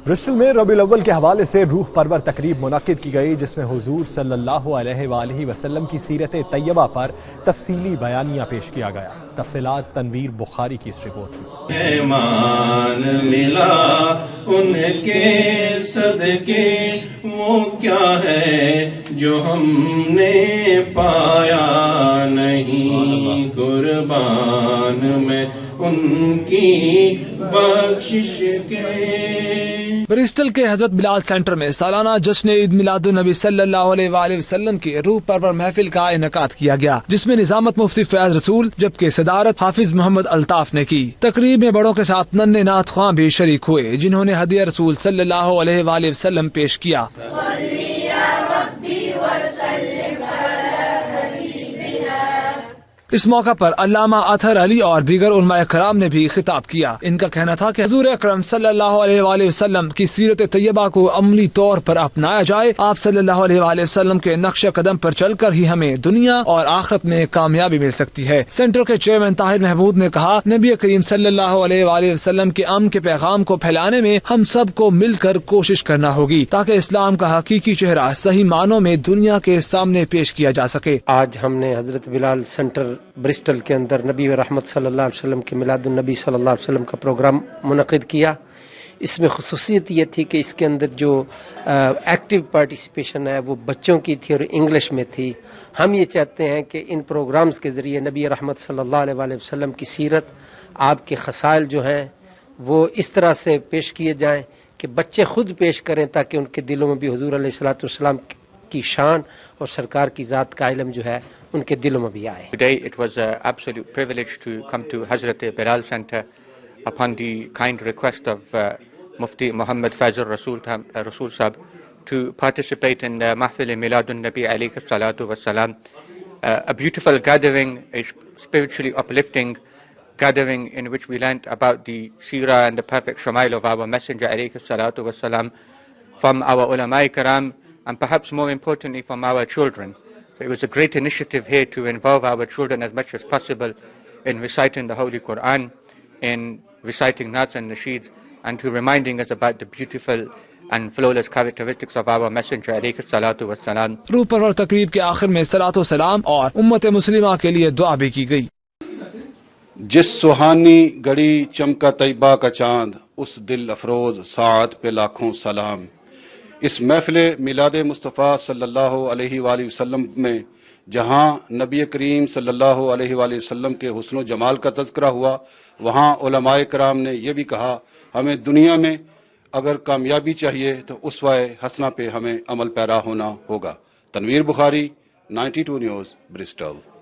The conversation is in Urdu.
برسٹل میں ربیع الاول کے حوالے سے روح پرور تقریب منعقد کی گئی، جس میں حضور صلی اللہ علیہ وآلہ وسلم کی سیرت طیبہ پر تفصیلی بیانیہ پیش کیا گیا۔ تفصیلات تنویر بخاری کی اس رپورٹ میں۔ ایمان ملا ان کے صدقے، وہ کیا ہے جو ہم نے پایا نہیں، قربان میں ان کی بخشش کے۔ برسٹل کے حضرت بلال سینٹر میں سالانہ جشن عید میلاد النبی صلی اللہ علیہ وآلہ وسلم کی روح پرور محفل کا انعقاد کیا گیا، جس میں نظامت مفتی فیاض رسول جبکہ صدارت حافظ محمد الطاف نے کی۔ تقریب میں بڑوں کے ساتھ ننھے نعت خواں بھی شریک ہوئے، جنہوں نے ہدیہ رسول صلی اللہ علیہ وآلہ وسلم پیش کیا۔ اس موقع پر علامہ اطہر علی اور دیگر علماء کرام نے بھی خطاب کیا۔ ان کا کہنا تھا کہ حضور اکرم صلی اللہ علیہ وآلہ وسلم کی سیرت طیبہ کو عملی طور پر اپنایا جائے۔ آپ صلی اللہ علیہ وآلہ وسلم کے نقش قدم پر چل کر ہی ہمیں دنیا اور آخرت میں کامیابی مل سکتی ہے۔ سینٹر کے چیئرمین طاہر محمود نے کہا، نبی کریم صلی اللہ علیہ وآلہ وسلم کے امن کے پیغام کو پھیلانے میں ہم سب کو مل کر کوشش کرنا ہوگی، تاکہ اسلام کا حقیقی چہرہ صحیح معنوں میں دنیا کے سامنے پیش کیا جا سکے۔ آج ہم نے حضرت بلال سینٹر برسٹل کے اندر نبی و رحمت صلی اللہ علیہ وسلم کے میلاد النبی صلی اللہ علیہ وسلم کا پروگرام منعقد کیا۔ اس میں خصوصیت یہ تھی کہ اس کے اندر جو ایکٹیو پارٹیسپیشن ہے وہ بچوں کی تھی اور انگلش میں تھی۔ ہم یہ چاہتے ہیں کہ ان پروگرامز کے ذریعے نبی رحمت صلی اللہ علیہ وآلہ وسلم کی سیرت، آپ کے خصائل جو ہیں وہ اس طرح سے پیش کیے جائیں کہ بچے خود پیش کریں، تاکہ ان کے دلوں میں بھی حضور علیہ الصلوۃ والسلام کی شان اور سرکار کی ذات کا علم جو ہے ان کے دلوں میں بھی آئے۔ Today it was an absolute privilege to come to Hazrat Bilal Center upon the kind request of Mufti Muhammad Fazil Rasul Sahab to participate in the Mahfil Miladun Nabi alayhi salatu wassalam, a beautiful gathering, a spiritually uplifting gathering in which we learnt about the seerah and the perfect shamail of our Messenger alayhi salatu wassalam from our ulama karam, and perhaps more importantly from our children. So it was a great initiative here to involve our children as much as possible in reciting the Holy Quran, in reciting Naats and Nasheeds, and to reminding us about the beautiful and flawless characteristics of our Messenger alayhi salatu wassalam. روح پرور تقریب کے آخر میں صلاۃ و سلام اور امت مسلمہ کے لیے دعا بھی کی گئی۔ جس سہانی گڑی چمکا طیبہ کا چاند، اس دل افروز ساعت پہ لاکھوں سلام۔ اس محفل میلاد مصطفیٰ صلی اللہ علیہ وآلہ وسلم میں جہاں نبی کریم صلی اللہ علیہ وآلہ وسلم کے حسن و جمال کا تذکرہ ہوا، وہاں علماء کرام نے یہ بھی کہا، ہمیں دنیا میں اگر کامیابی چاہیے تو اسوہ حسنہ پہ ہمیں عمل پیرا ہونا ہوگا۔ تنویر بخاری، 92 نیوز، برسٹل۔